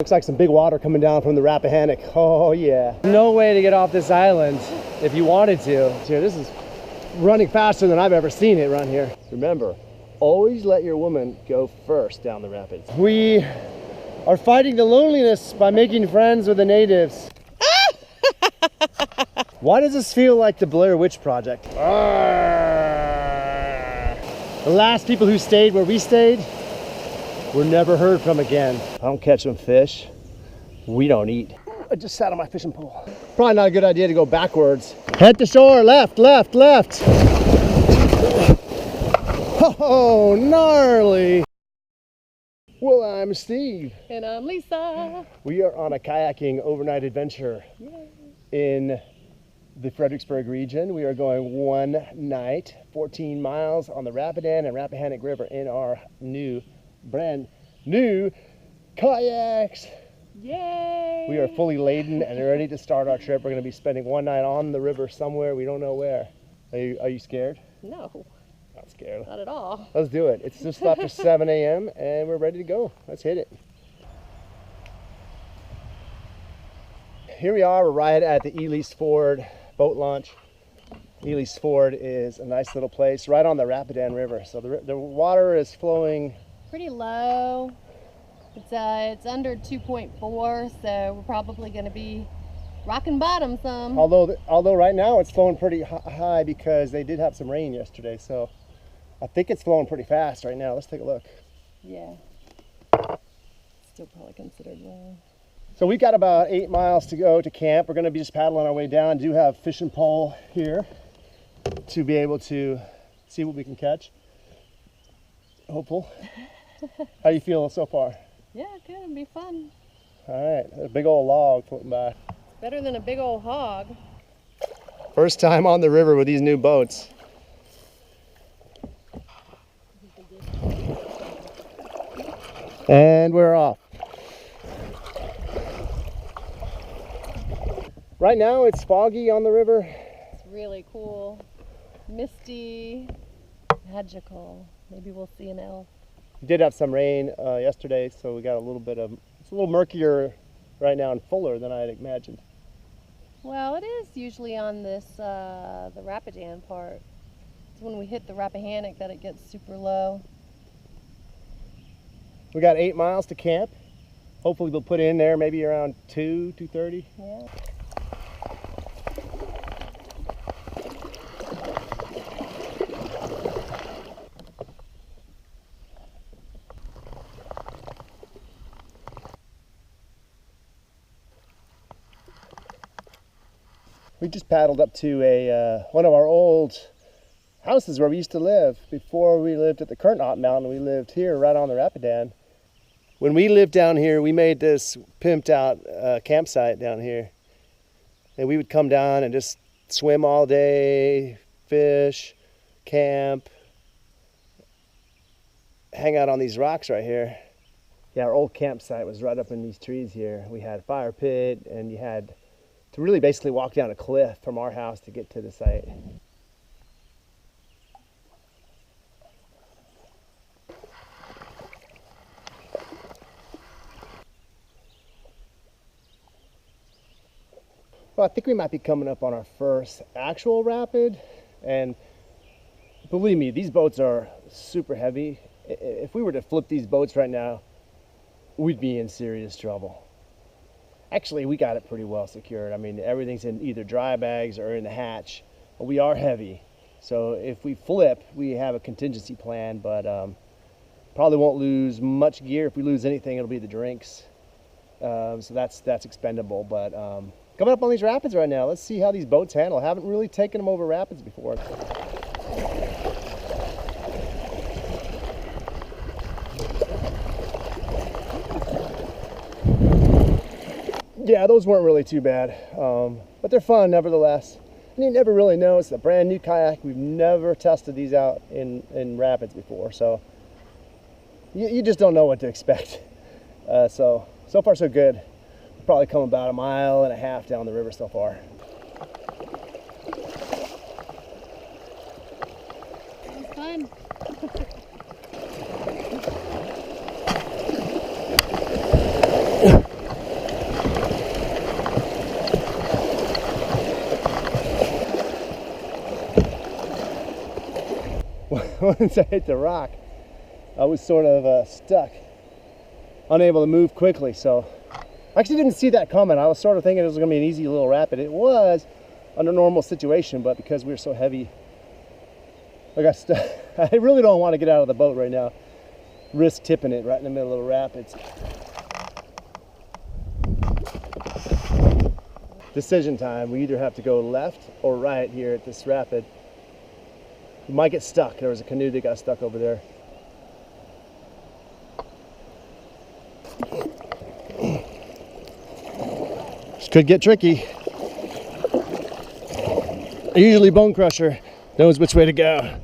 Looks like some big water coming down from the Rappahannock. Oh yeah. No way to get off this island if you wanted to. Here, this is running faster than I've ever seen it run here. Remember, always let your woman go first down the rapids. We are fighting the loneliness by making friends with the natives. Why does this feel like the Blair Witch Project? The last people who stayed where we stayed were never heard from again. I don't catch some fish. We don't eat. I just sat on my fishing pole. Probably not a good idea to go backwards. Head to shore, left, left, left. Oh, gnarly. Well, I'm Steve. And I'm Lisa. We are on a kayaking overnight adventure in the Fredericksburg region. We are going one night, 14 miles on the Rapidan and Rappahannock River in our brand new kayaks. Yay! We are fully laden and ready to start our trip. We're going to be spending one night on the river somewhere. We don't know where. Are you scared? No. Not scared. Not at all. Let's do it. It's just after 7 a.m. and we're ready to go. Let's hit it. Here we are. We're right at the Elys Ford boat launch. Elys Ford is a nice little place right on the Rapidan River. So the water is flowing pretty low. It's under 2.4, so we're probably going to be rocking bottom some. Although right now it's flowing pretty high because they did have some rain yesterday, so I think it's flowing pretty fast right now. Let's take a look. Yeah. Still probably considered low. So we've got about 8 miles to go to camp. We're going to be just paddling our way down. I do have a fishing pole here to be able to see what we can catch. Hopeful. How do you feel so far? Yeah, good. It'll be fun. All right, a big old log floating by. Better than a big old hog. First time on the river with these new boats. And we're off. Right now it's foggy on the river. It's really cool. Misty. Magical. Maybe we'll see an elf. We did have some rain yesterday, so we got a little bit of, it's a little murkier right now and fuller than I had imagined. Well, it is usually on this, the Rapidan part. It's when we hit the Rappahannock that it gets super low. We got 8 miles to camp. Hopefully we'll put in there maybe around 2:30. Yeah. We just paddled up to one of our old houses where we used to live. Before we lived at the Kernot Mountain, we lived here right on the Rapidan. When we lived down here, we made this pimped out campsite down here. And we would come down and just swim all day, fish, camp, hang out on these rocks right here. Yeah, our old campsite was right up in these trees here. We had a fire pit, and you had to really basically walk down a cliff from our house to get to the site. Well, I think we might be coming up on our first actual rapid, and believe me, these boats are super heavy. If we were to flip these boats right now, we'd be in serious trouble. Actually, we got it pretty well secured. I mean, everything's in either dry bags or in the hatch. But we are heavy, so if we flip, we have a contingency plan, but probably won't lose much gear. If we lose anything, it'll be the drinks. So that's expendable. But coming up on these rapids right now, let's see how these boats handle. I haven't really taken them over rapids before. Yeah, those weren't really too bad, but they're fun nevertheless. And you never really know. It's a brand new kayak. We've never tested these out in rapids before, so you just don't know what to expect. So far so good. We've probably come about 1.5 miles down the river so far. It was fun. once I hit the rock, I was sort of stuck, unable to move quickly. So I actually didn't see that coming. I was sort of thinking it was going to be an easy little rapid. It was under normal situation, but because we were so heavy, I got stuck. I really don't want to get out of the boat right now. Risk tipping it right in the middle of the rapids. Decision time. We either have to go left or right here at this rapid. We might get stuck. There was a canoe that got stuck over there. This could get tricky. Usually Bone Crusher knows which way to go.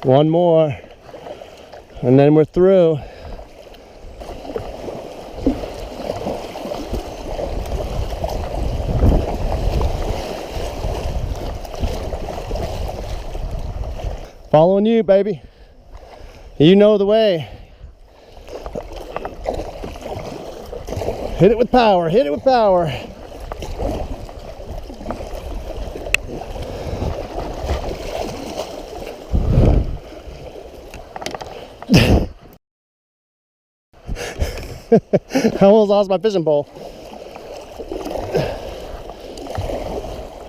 One more, and then we're through. Following you, baby. You know the way. Hit it with power, hit it with power. I almost lost my fishing pole.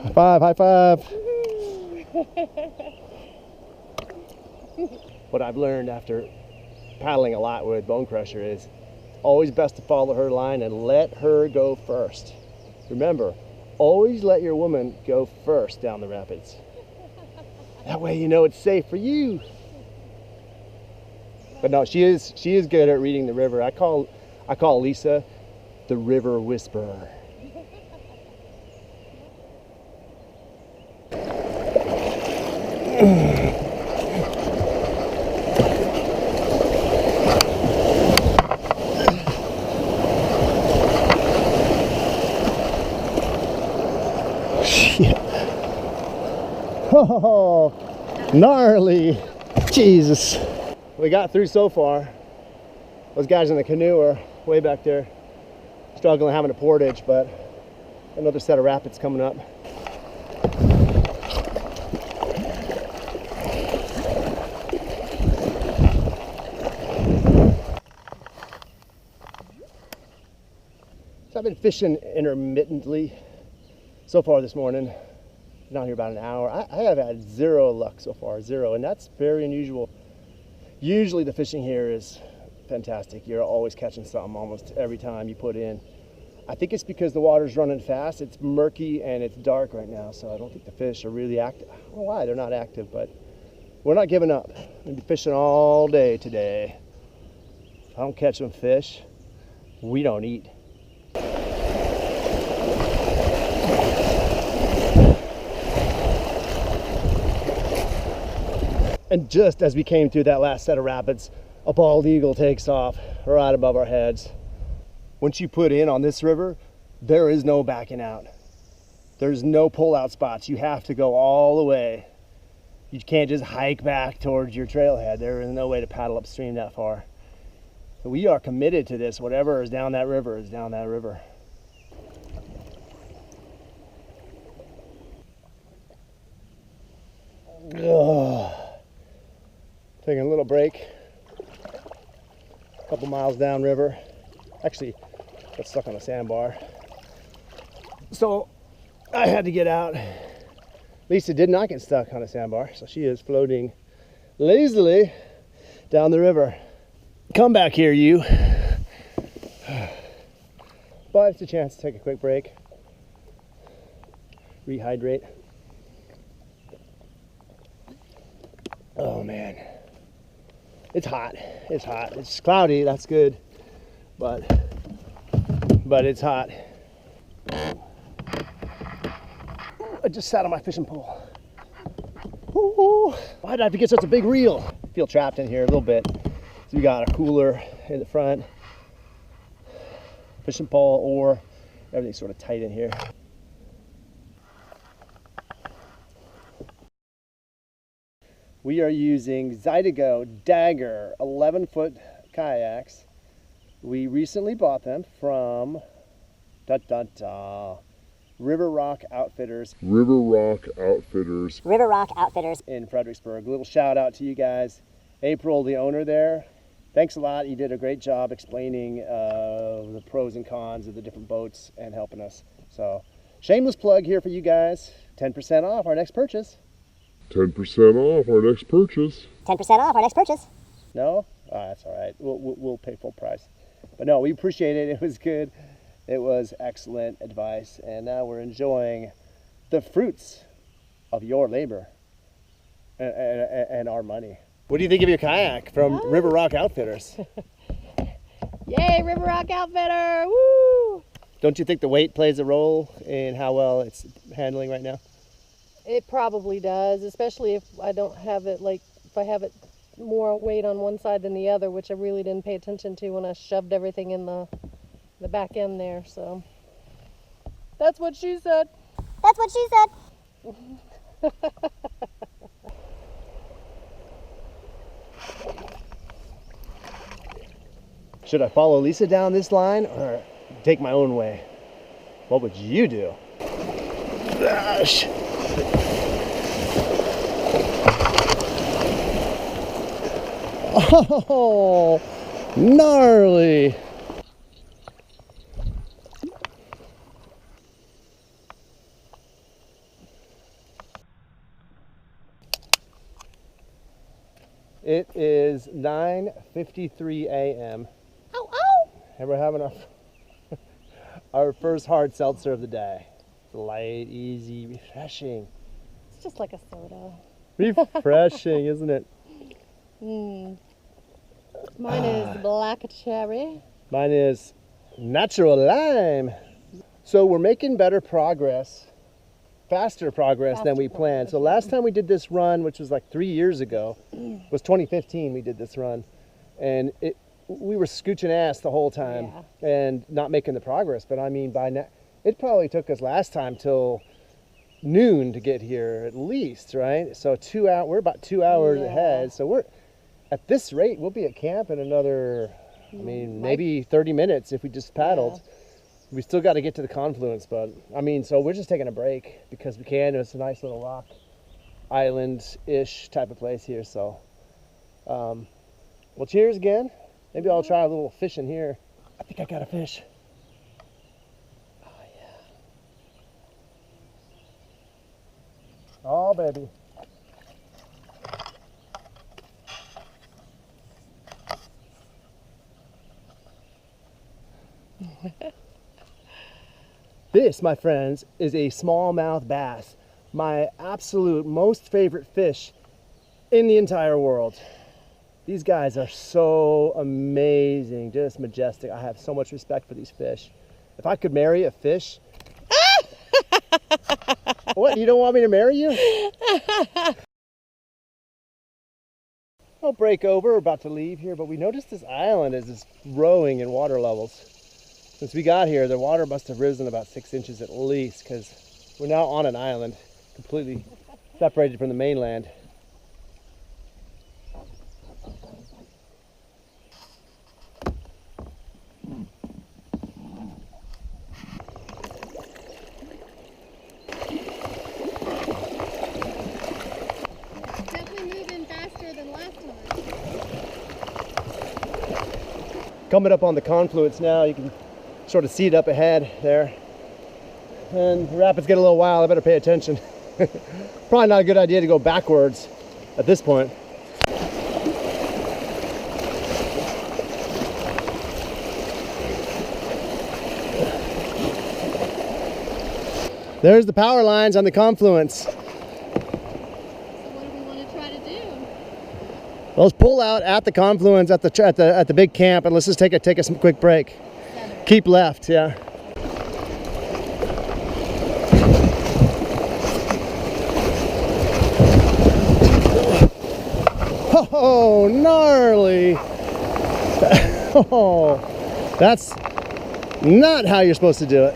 High five, high five. What I've learned after paddling a lot with Bone Crusher is always best to follow her line and let her go first. Remember, always let your woman go first down the rapids. That way you know it's safe for you. But no, she is good at reading the river. I call Lisa the river whisperer. Shit. Oh, gnarly. Jesus. We got through so far. Those guys in the canoe are way back there struggling, having a portage, but another set of rapids coming up. So I've been fishing intermittently so far this morning. Been out here about an hour. I have had zero luck so far, zero, and that's very unusual. Usually the fishing here is fantastic. You're always catching something almost every time you put in. I think it's because the water's running fast. It's murky and it's dark right now, so I don't think the fish are really active. I don't know why they're not active, but we're not giving up. We'll be fishing all day today. If I don't catch some fish, we don't eat. And just as we came through that last set of rapids, a bald eagle takes off right above our heads. Once you put in on this river, there is no backing out. There's no pull-out spots. You have to go all the way. You can't just hike back towards your trailhead. There is no way to paddle upstream that far. So we are committed to this. Whatever is down that river is down that river. Ugh. Taking a little break, a couple miles downriver. Actually, got stuck on a sandbar. So I had to get out. Lisa did not get stuck on a sandbar, so she is floating lazily down the river. Come back here, you. But it's a chance to take a quick break, rehydrate. Oh man. It's hot. It's hot. It's cloudy. That's good, but it's hot. I just sat on my fishing pole. Ooh, why did I have to get such a big reel? I feel trapped in here a little bit. So we got a cooler in the front, fishing pole, or everything's sort of tight in here. We are using Zydeco Dagger 11-foot kayaks. We recently bought them from River Rock Outfitters. River Rock Outfitters. River Rock Outfitters. In Fredericksburg. A little shout out to you guys. April, the owner there, thanks a lot. You did a great job explaining the pros and cons of the different boats and helping us. So, shameless plug here for you guys. 10% off our next purchase. 10% off our next purchase. 10% off our next purchase. No? Oh, that's all right. We'll pay full price. But no, we appreciate it. It was good. It was excellent advice. And now we're enjoying the fruits of your labor and our money. What do you think of your kayak from River Rock Outfitters? Yay, River Rock Outfitter! Woo! Don't you think the weight plays a role in how well it's handling right now? It probably does, especially if I don't have it, like, if I have it more weight on one side than the other, which I really didn't pay attention to when I shoved everything in the back end there, so. That's what she said. That's what she said. Should I follow Lisa down this line or take my own way? What would you do? Gosh. Oh, gnarly. It is 9:53 a.m. Ow, ow! and we're having our first hard seltzer of the day. It's light, easy, refreshing. It's just like a soda. Refreshing, isn't it? Mine is black cherry. Mine is natural lime. So we're making better progress, faster progress than we planned. So last time we did this run, which was like 3 years ago, was 2015 we did this run. And we were scooching ass the whole time and not making the progress. But I mean, by now, it probably took us last time till noon to get here at least, right? So we're about 2 hours ahead. So we're, at this rate, we'll be at camp in another, I mean, maybe 30 minutes if we just paddled. Yeah. We still got to get to the confluence, but I mean, so we're just taking a break because we can. It's a nice little rock island-ish type of place here. So, well, cheers again. Maybe I'll try a little fishing here. I think I got a fish. Oh, yeah. Oh, baby. This, my friends, is a smallmouth bass. My absolute most favorite fish in the entire world. These guys are so amazing, just majestic. I have so much respect for these fish. If I could marry a fish. What, you don't want me to marry you? I'll break over, we're about to leave here, but we noticed this island is just growing in water levels. Since we got here, the water must have risen about 6 inches at least, because we're now on an island, completely separated from the mainland. Definitely moving faster than last time. Coming up on the confluence now, you can sort of see it up ahead there. And the rapids get a little wild, I better pay attention. Probably not a good idea to go backwards at this point. There's the power lines on the confluence. So what do we want to try to do? Well, let's pull out at the confluence at the big camp, and let's just take a quick break. Keep left, yeah. Oh, gnarly. Oh, that's not how you're supposed to do it.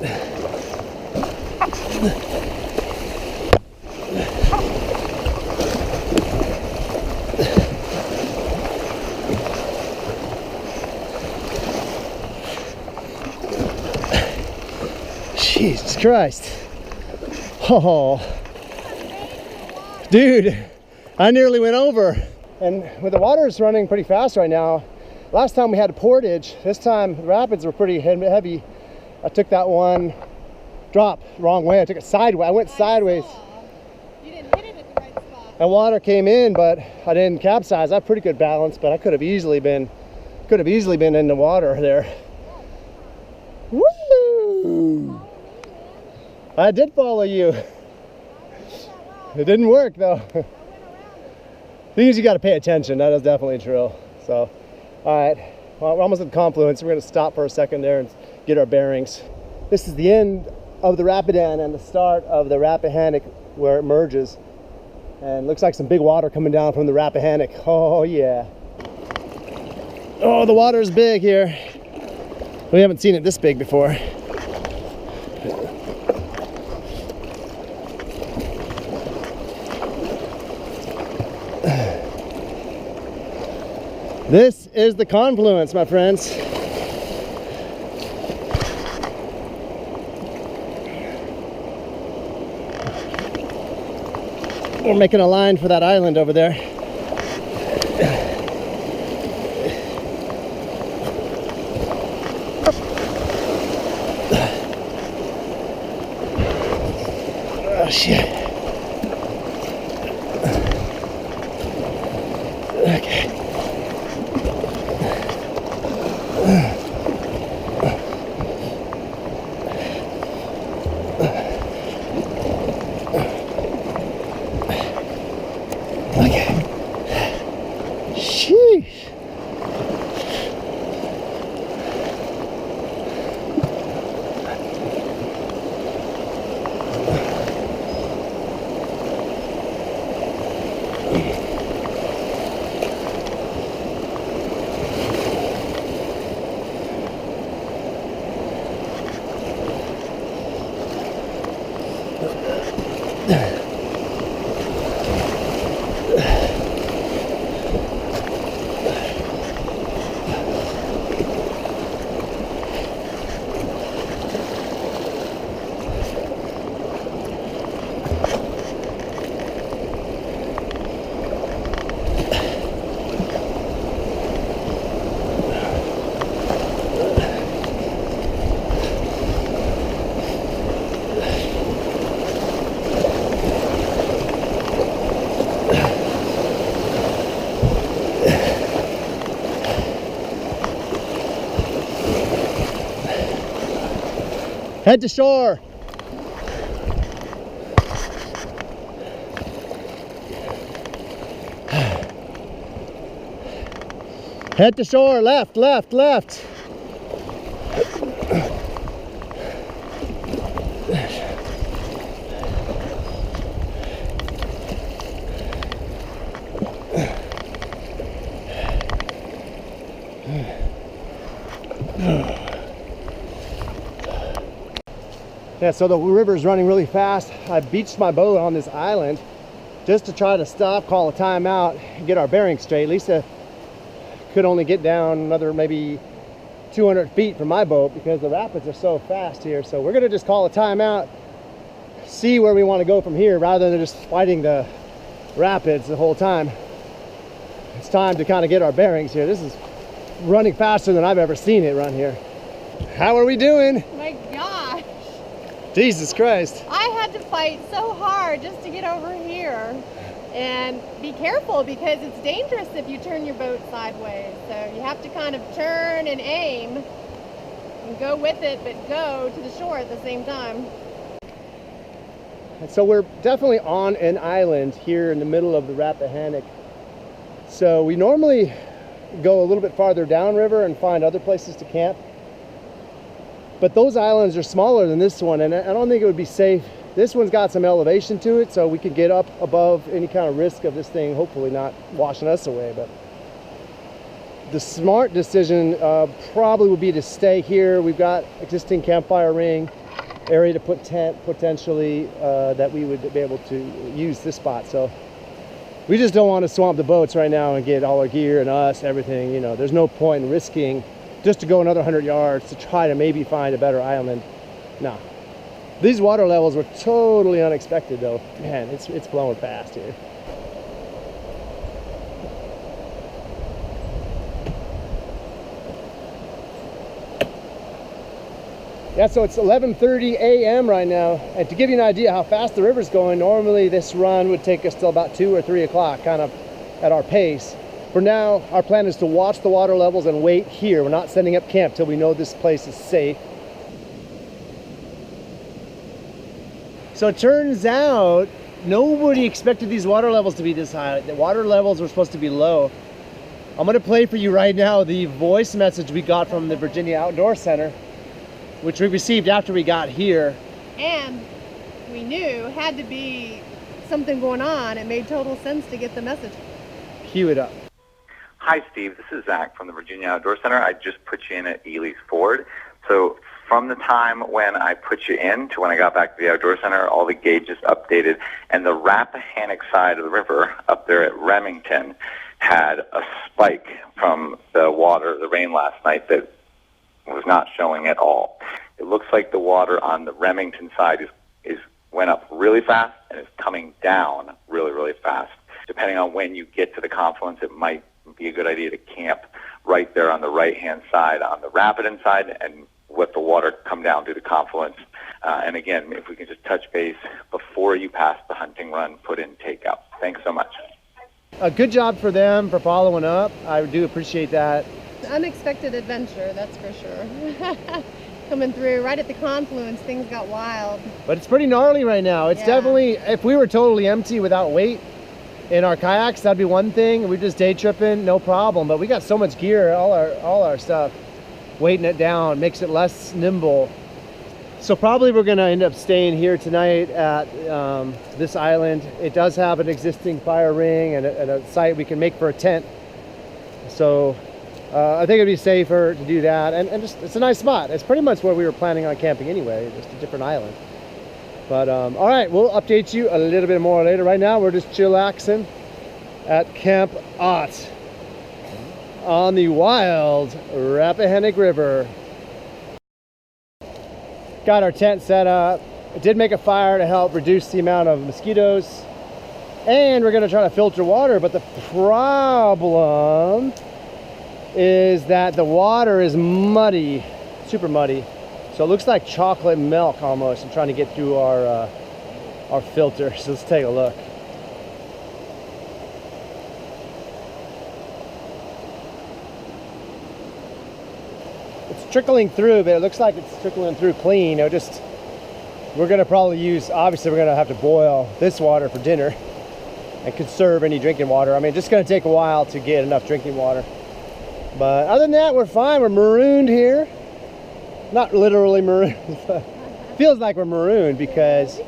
Jesus Christ. Oh, dude, I nearly went over. And with the water's running pretty fast right now, last time we had a portage, this time the rapids were pretty heavy. I took that one drop wrong way. I took it sideways. I went sideways. You didn't hit it at the right spot. And water came in, but I didn't capsize. I had pretty good balance, but I could have easily been in the water there. Woo! I did follow you. It didn't work though. Thing is, you got to pay attention. That is definitely true. So, all right. Well, we're almost at the confluence. We're going to stop for a second there and get our bearings. This is the end of the Rapidan and the start of the Rappahannock where it merges. And looks like some big water coming down from the Rappahannock. Oh yeah. Oh, the water's big here. We haven't seen it this big before. This is the confluence, my friends. We're making a line for that island over there. Oh shit. Okay. Head to shore. Head to shore, left, left, left. Yeah, so the river's running really fast. I beached my boat on this island just to try to stop, call a timeout, and get our bearings straight. Lisa could only get down another maybe 200 feet from my boat because the rapids are so fast here. So we're gonna just call a timeout, see where we want to go from here rather than just fighting the rapids the whole time. It's time to kind of get our bearings here. This is running faster than I've ever seen it run here. How are we doing? My gosh. Jesus Christ. I had to fight so hard just to get over here. And be careful because it's dangerous if you turn your boat sideways. So you have to kind of turn and aim and go with it, but go to the shore at the same time. And so we're definitely on an island here in the middle of the Rappahannock. So we normally go a little bit farther downriver and find other places to camp. But those islands are smaller than this one, and I don't think it would be safe. This one's got some elevation to it, so we can get up above any kind of risk of this thing hopefully not washing us away. But the smart decision probably would be to stay here. We've got existing campfire ring, area to put tent potentially that we would be able to use this spot. So we just don't want to swamp the boats right now and get all our gear and us, everything. You know, there's no point in risking just to go another 100 yards to try to maybe find a better island. No. These water levels were totally unexpected though. Man, it's blowing fast here. Yeah, so it's 11:30 a.m. right now, and to give you an idea how fast the river's going, normally this run would take us till about 2 or 3 o'clock, kind of at our pace. For now, our plan is to watch the water levels and wait here. We're not setting up camp till we know this place is safe. So it turns out nobody expected these water levels to be this high. The water levels were supposed to be low. I'm gonna play for you right now the voice message we got from the Virginia Outdoor Center, which we received after we got here. And we knew had to be something going on. It made total sense to get the message. Cue it up. Hi, Steve. This is Zach from the Virginia Outdoor Center. I just put you in at Elys Ford. So from the time when I put you in to when I got back to the Outdoor Center, all the gauges updated, and the Rappahannock side of the river up there at Remington had a spike from the water, the rain last night that was not showing at all. It looks like the water on the Remington side went up really fast and is coming down really, really fast. Depending on when you get to the confluence, it might be a good idea to camp right there on the right-hand side, on the Rappahannock side, and let the water come down through the confluence. And again, if we can just touch base before you pass the hunting run, put in takeout. Thanks so much. A good job for them for following up. I do appreciate that. Unexpected adventure, that's for sure. Coming through right at the confluence, things got wild. But it's pretty gnarly right now. It's definitely, if we were totally empty without weight in our kayaks, that'd be one thing. We're just day tripping, no problem. But we got so much gear, all our stuff, weighting it down makes it less nimble. So probably we're gonna end up staying here tonight at this island. It does have an existing fire ring and a site we can make for a tent. So I think it'd be safer to do that, and just, it's a nice spot. It's pretty much where we were planning on camping anyway, just a different island. But all right, we'll update you a little bit more later. Right now, we're just chillaxing at Camp Ott on the wild Rappahannock River. Got our tent set up. It did make a fire to help reduce the amount of mosquitoes, and we're gonna try to filter water, but the problem is that the water is muddy, super muddy. So it looks like chocolate milk almost. I'm trying to get through our filter. So let's take a look. It's trickling through, but it looks like it's trickling through clean. We're gonna probably use, obviously we're gonna have to boil this water for dinner and conserve any drinking water. I mean, it's just gonna take a while to get enough drinking water. But other than that, we're fine. We're marooned here. Not literally marooned. Feels like we're marooned because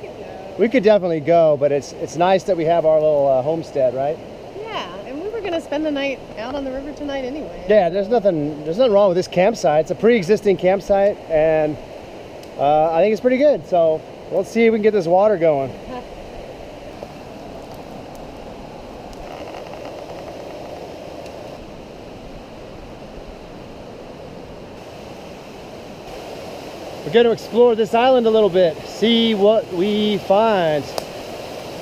we could definitely go, but it's nice that we have our little homestead, right? Yeah, and we were gonna spend the night out on the river tonight anyway. Yeah, there's nothing wrong with this campsite. It's a pre-existing campsite, and I think it's pretty good. So let's see if we can get this water going. We're going to explore this island a little bit, see what we find.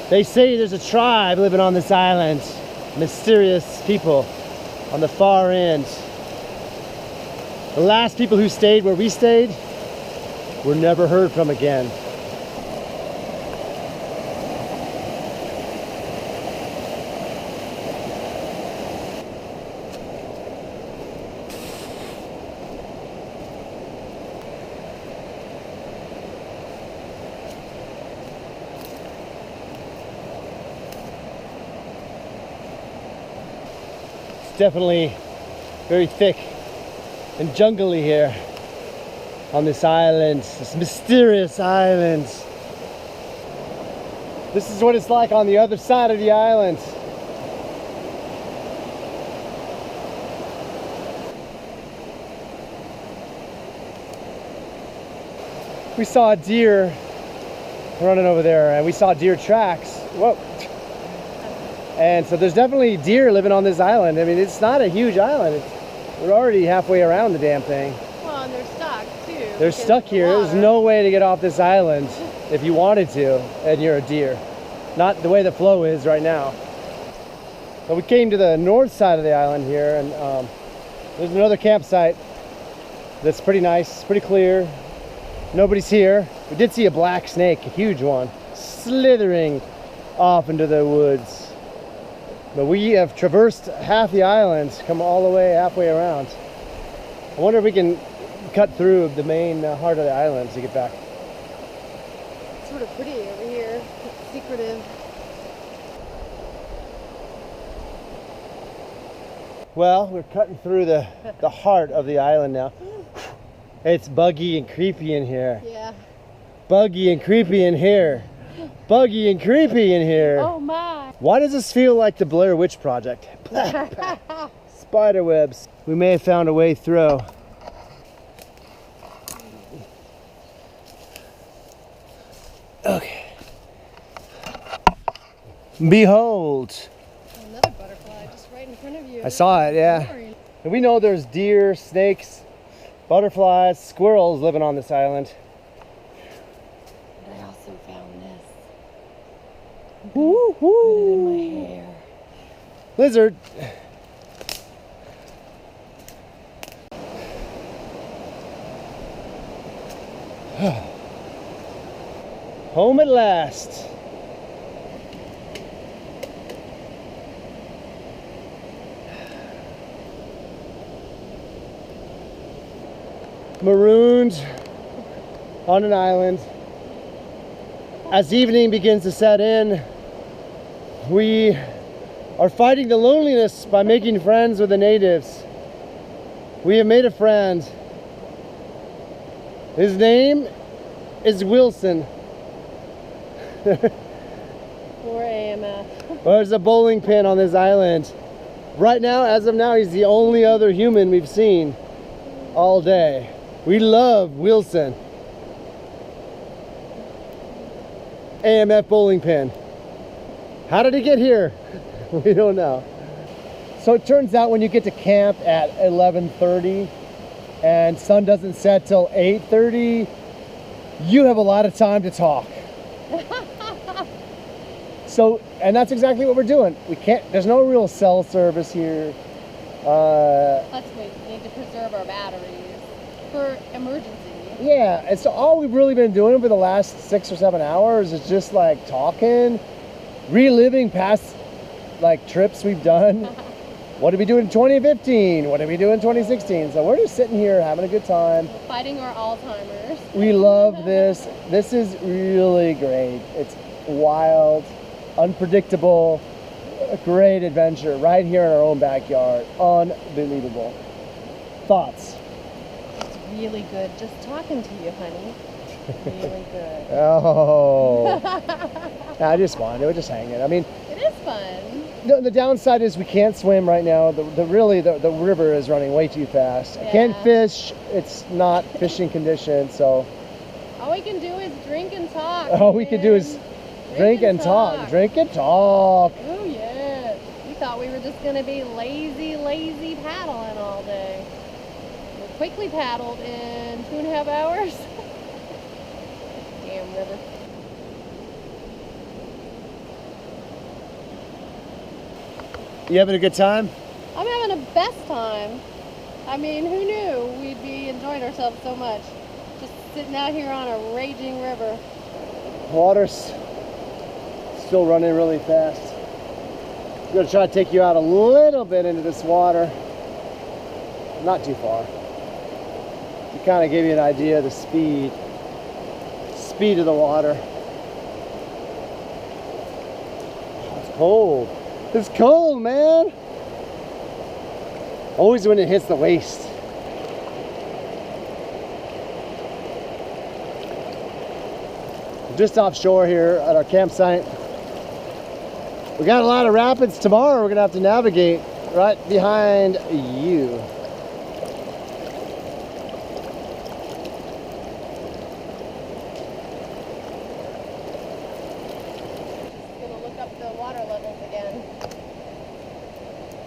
They say there's a tribe living on this island, mysterious people on the far end. The last people who stayed where we stayed were never heard from again. Definitely very thick and jungly here on this island, this mysterious island. This is what it's like on the other side of the island. We saw a deer running over there, and we saw deer tracks. Whoa. And so there's definitely deer living on this island. I mean, it's not a huge island. We're already halfway around the damn thing. Well, and they're stocked too. They're stuck here. There's no way to get off this island if you wanted to, and you're a deer. Not the way the flow is right now. But we came to the north side of the island here, and there's another campsite that's pretty nice, pretty clear. Nobody's here. We did see a black snake, a huge one, slithering off into the woods. But we have traversed half the island, come all the way halfway around. I wonder if we can cut through the main heart of the island to get back. It's sort of pretty over here. It's secretive. Well, we're cutting through the heart of the island now. It's buggy and creepy in here. Yeah. Buggy and creepy in here. Buggy and creepy in here. Oh my. Why does this feel like the Blair Witch Project? Spider webs. We may have found a way through. Okay. Behold. Another butterfly just right in front of you. I saw it, yeah. And we know there's deer, snakes, butterflies, squirrels living on this island. And I also found this. Woo, Put it in my hair. Lizard. Home at last. Marooned on an island. As evening begins to set in, we are fighting the loneliness by making friends with the natives. We have made a friend. His name is Wilson. Or AMF. There's a bowling pin on this island. Right now, as of now, he's the only other human we've seen all day. We love Wilson. AMF bowling pin. How did he get here? We don't know. So it turns out when you get to camp at 11:30 and sun doesn't set till 8:30, you have a lot of time to talk. So, and that's exactly what we're doing. We can't, there's no real cell service here. Plus we need to preserve our batteries for emergency. Yeah, and so all we've really been doing for the last 6 or 7 hours is just like talking, reliving past like trips we've done. What did we do in 2015? What did we do in 2016? So we're just sitting here having a good time. Fighting our Alzheimer's. We love this. This is really great. It's wild, unpredictable, a great adventure right here in our own backyard. Unbelievable. Thoughts? It's really good just talking to you, honey. Really good. Oh. Nah, just fun. We're just hanging. I mean, It is fun. the downside is we can't swim right now. The river is running way too fast. I can't Yeah. fish. It's not fishing conditions, so All we can do is drink and talk. all we could do is man. drink and talk. Drink and talk. Oh yeah. We thought we were just gonna be lazy paddling all day. We quickly paddled in 2.5 hours. Damn river. You having a good time? I'm having a best time. I mean, who knew we'd be enjoying ourselves so much? Just sitting out here on a raging river. Water's still running really fast. I'm gonna try to take you out a little bit into this water. Not too far. To kind of give you an idea of the speed of the water. It's cold. It's cold, man. Always when it hits the waist. Just offshore here at our campsite. We got a lot of rapids tomorrow. We're gonna have to navigate right behind you. Gonna look up the water levels again.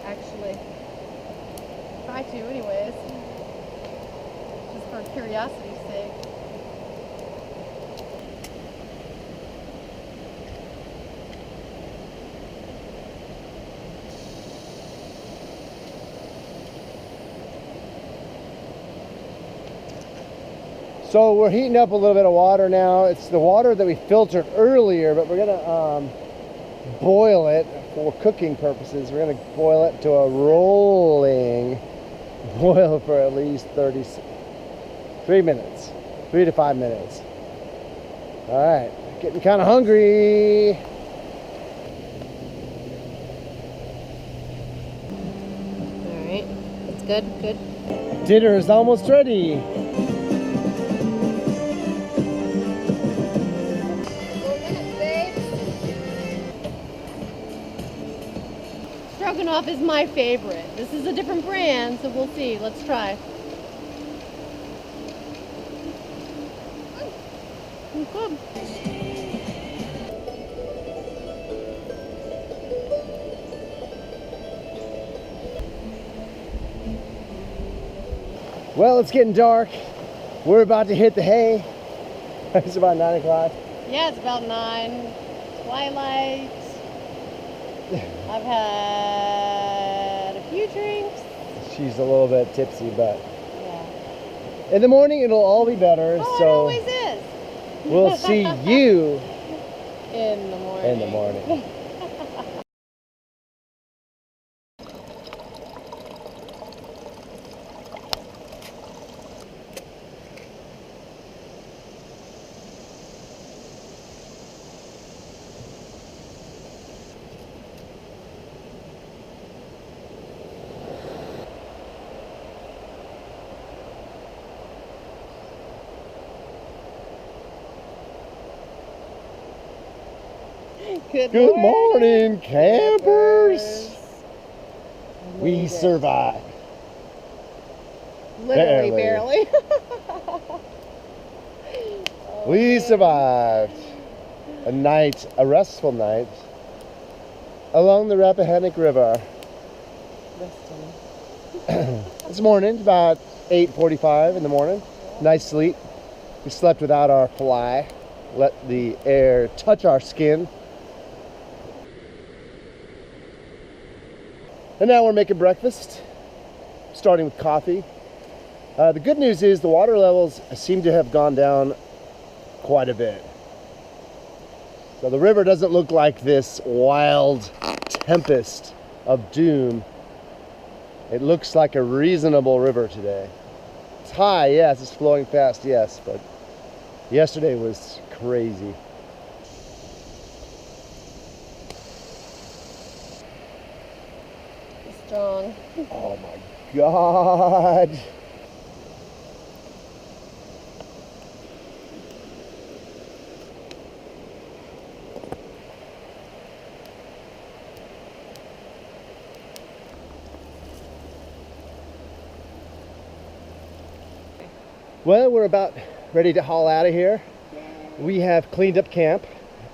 Actually, try to anyways. Just for curiosity's sake. So we're heating up a little bit of water now. It's the water that we filtered earlier, but we're gonna boil it for cooking purposes. We're gonna boil it to a rolling boil for at least 3 minutes, 3 to 5 minutes. All right, getting kind of hungry. All right, that's good, good. Dinner is almost ready. Stroganoff is my favorite. This is a different brand, so we'll see. Let's try. It's good. Well, it's getting dark. We're about to hit the hay. It's about 9 o'clock. Yeah, it's about 9. Twilight. I've had a few drinks. She's a little bit tipsy, but Yeah. in the morning it'll all be better. Oh, So it always is. we'll see you In the morning. in the morning. Good morning, campers. We survived. Literally, Barely. barely. We survived a night, a restful night, along the Rappahannock River. This morning, about 8:45 in the morning. Nice sleep. We slept without our fly. Let the air touch our skin. And now we're making breakfast, starting with coffee. The good news is the water levels seem to have gone down quite a bit. So the river doesn't look like this wild tempest of doom. It looks like a reasonable river today. It's high, yes, it's flowing fast, yes, but yesterday was crazy. Strong. Oh my God. Well, we're about ready to haul out of here. We have cleaned up camp.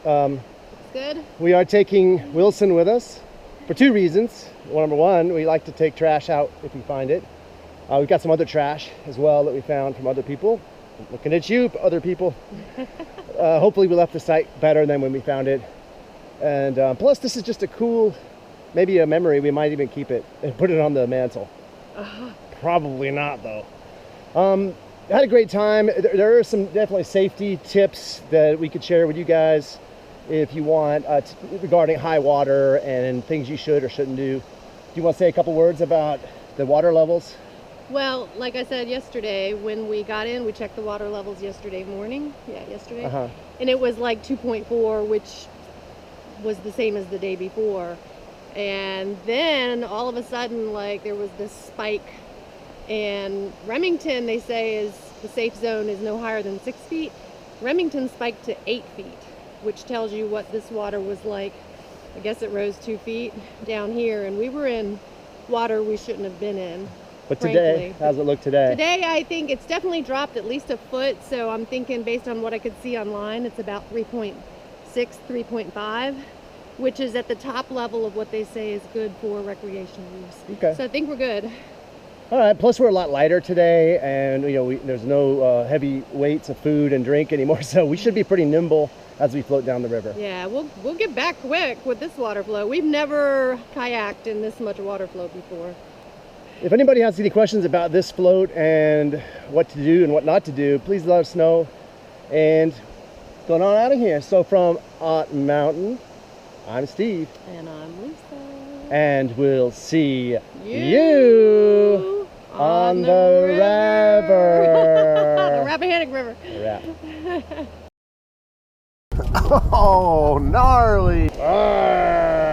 Good. We are taking Wilson with us for 2 reasons. Well, number one, we like to take trash out if we find it. We've got some other trash as well that we found from other people. I'm looking at you, other people. Hopefully we left the site better than when we found it. And plus this is just a cool, maybe a memory. We might even keep it and put it on the mantle. Probably not though. I had a great time. There are some definitely safety tips that we could share with you guys if you want regarding high water and things you should or shouldn't do. Do you want to say a couple words about the water levels? Well, like I said yesterday, when we got in, we checked the water levels yesterday morning. Yeah, yesterday. And it was like 2.4, which was the same as the day before. And then all of a sudden, like, there was this spike. And Remington, they say, is the safe zone is no higher than 6 feet. Remington spiked to 8 feet, which tells you what this water was like. I guess it rose 2 feet down here, and we were in water we shouldn't have been in. But today, frankly. how's it look today? Today, I think it's definitely dropped at least a foot, so I'm thinking based on what I could see online, it's about 3.6, 3.5, which is at the top level of what they say is good for recreational use. Okay. So I think we're good. All right, plus we're a lot lighter today, and you know there's no heavy weights of food and drink anymore, so we should be pretty nimble as we float down the river. Yeah, we'll get back quick with this water flow. We've never kayaked in this much water flow before. If anybody has any questions about this float and what to do and what not to do, please let us know. And going on out of here. So from Ott Mountain, I'm Steve. And I'm Lisa. And we'll see you on the river. The Rappahannock River. Oh, gnarly. Arr.